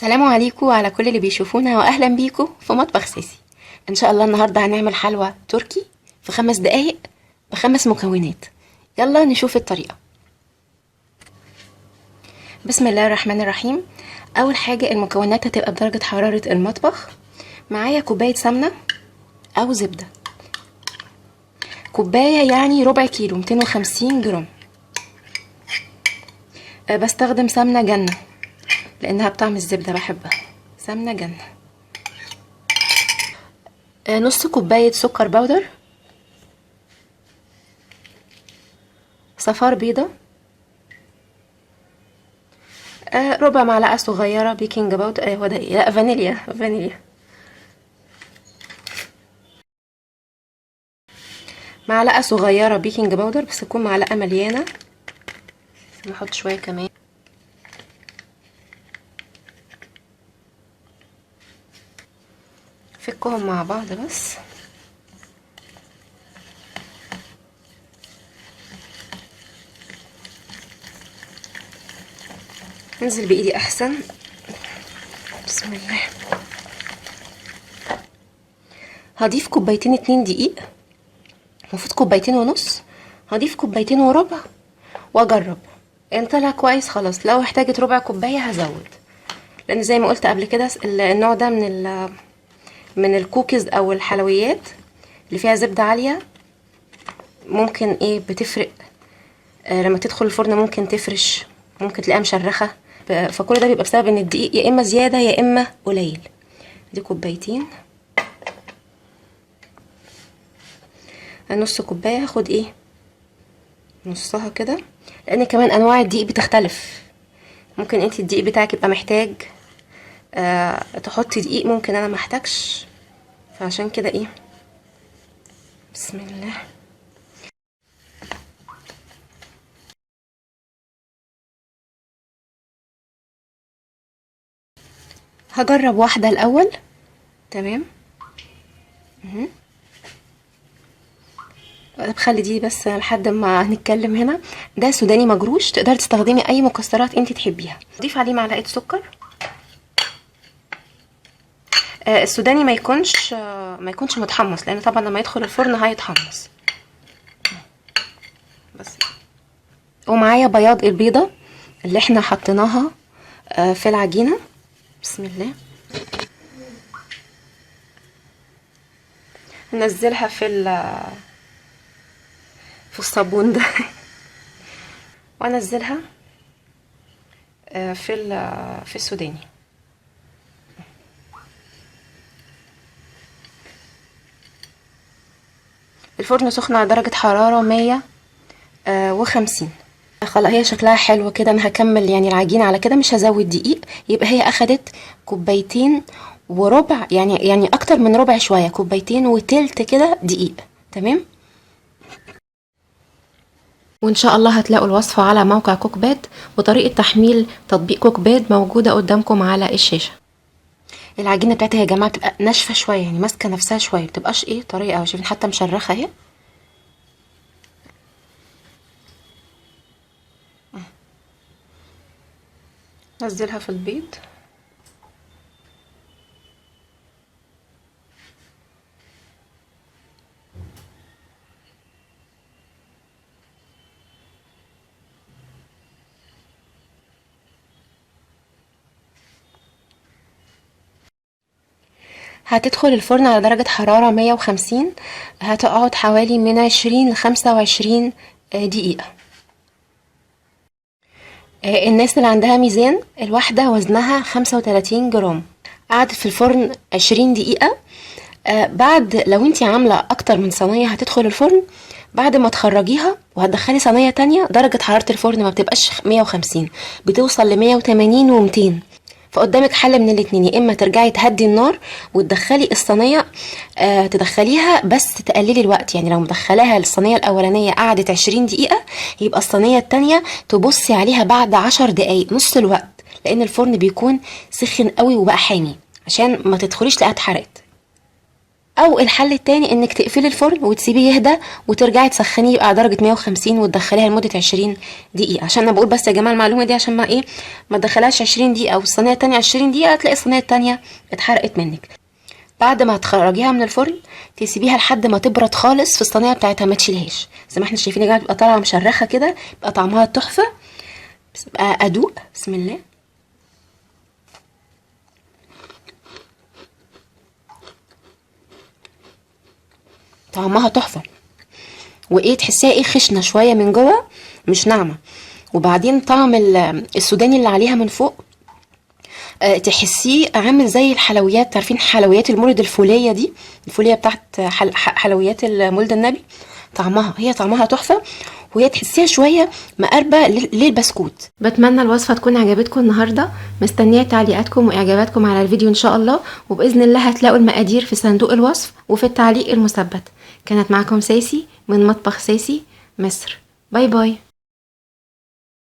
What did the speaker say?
السلام عليكم وعلى كل اللي بيشوفونا واهلا بيكم في مطبخ سيسي. ان شاء الله النهارده هنعمل حلوى تركي في 5 دقايق ب5 مكونات. يلا نشوف الطريقه. بسم الله الرحمن الرحيم. اول حاجه المكونات هتبقى بدرجه حراره المطبخ. معايا كوبايه سمنه او زبده، كوبايه يعني ربع كيلو 250 جرام. بستخدم سمنه جنه لانها بطعم الزبده بحبها، سمنه جنه. نص كوبايه سكر بودر، صفار بيضه، ربع معلقه صغيره بيكنج باودر، هو ده إيه؟ لا، فانيليا. معلقه صغيره بيكنج باودر بس تكون معلقه مليانه. نحط شويه كمان. فكهم مع بعض بس. انزل بايدي احسن. بسم الله. هضيف كوبايتين 2 دقيق، المفروض كوبايتين ونص. هضيف كوبايتين وربع واجرب ان طلع كويس خلاص، لو احتاجت ربع كوبايه هزود، لان زي ما قلت قبل كده النوع ده من الكوكيز او الحلويات اللي فيها زبده عاليه ممكن بتفرق. لما تدخل الفرن ممكن تفرش، ممكن تلاقيها مشرخه، فكل ده بيبقى بسبب ان الدقيق يا اما زياده يا اما قليل. دي كوبايتين، نص كوبايه هاخد نصها كده، لان كمان انواع الدقيق بتختلف. ممكن انت الدقيق بتاعك يبقى محتاج تحطي دقيق، ممكن انا محتاجش، فعشان كده بسم الله. هجرب واحده الاول. تمام. بخلي دي بس لحد ما هنتكلم. هنا ده سوداني مجروش، تقدري تستخدمي اي مكسرات انت تحبيها. ضيف عليه معلقه سكر. السوداني ما يكونش متحمص، لان طبعا لما يدخل الفرن هيتحمص بس. ومعايا بياض البيضه اللي احنا حطيناها في العجينه. بسم الله. ننزلها في الصابون ده وانزلها في السوداني. الفرن سخن على درجة حرارة 150. خلاص هي شكلها حلو كده. انا هكمل يعني العجينة على كده، مش هزود دقيق. يبقى هي اخدت كوبايتين وربع، يعني اكتر من ربع شوية، كوبايتين وتلت كده دقيق. تمام. وان شاء الله هتلاقوا الوصفة على موقع كوك باد، وطريقة تحميل تطبيق كوك باد موجودة قدامكم على الشاشة. العجينة بتاعتها يا جماعة بتبقى ناشفة شوية، يعني ماسكة نفسها شوية، متبقاش طرية اوي. شايفين حتى مشرخة اهي. نزلها في البيض. هتدخل الفرن على درجة حرارة 150. هتقعد حوالي من 20 ل25 دقيقة. الناس اللي عندها ميزان، الواحدة وزنها 35 جرام. قعدت في الفرن 20 دقيقة. بعد لو انتي عاملة اكتر من صينية هتدخل الفرن، بعد ما تخرجيها وهتدخلي صينية تانية، درجة حرارة الفرن ما بتبقاش 150، بتوصل ل 180 و200. فقدامك حل من الاتنين، يا اما ترجعي تهدي النار وتدخلي الصينيه، تدخليها بس تقللي الوقت. يعني لو مدخلاها الصينيه الاولانيه قعدت 20 دقيقه، يبقى الصينيه التانية تبصي عليها بعد 10 دقايق، نص الوقت، لان الفرن بيكون سخن قوي وبقى حامي، عشان ما تدخليش تلاقيها اتحرقت. او الحل التاني انك تقفلي الفرن وتسيبيه يهدى وترجعي تسخنيه يبقى على درجه 150 وتدخليها لمده 20 دقيقه. عشان انا بقول بس يا جماعه المعلومه دي عشان ما تدخلهاش 20 دقيقه والصينيه التانيه 20 دقيقه تلاقي الصينيه التانيه اتحرقت منك. بعد ما تخرجيها من الفرن تسيبيها لحد ما تبرد خالص في الصينيه بتاعتها، ما تشيلهاش. زي ما احنا شايفين يا جماعه بتبقى طالعه مشرخه كده، بيبقى طعمها تحفه. بس بقى ادوق، بسم الله. طعمها تحفه، تحسيها خشنه شويه من جوه مش ناعمه. وبعدين طعم السوداني اللي عليها من فوق تحسيه عامل زي الحلويات. عارفين حلويات المولد الفوليه دي، الفوليه بتاعت حلويات المولد النبي، طعمها تحفه. وهي تحسيها شويه مقربه للبسكوت. بتمنى الوصفه تكون عجبتكم النهارده. مستنيه تعليقاتكم واعجاباتكم على الفيديو ان شاء الله، وباذن الله هتلاقوا المقادير في صندوق الوصف وفي التعليق المثبت. كانت معكم ساسي من مطبخ ساسي مصر. باي باي.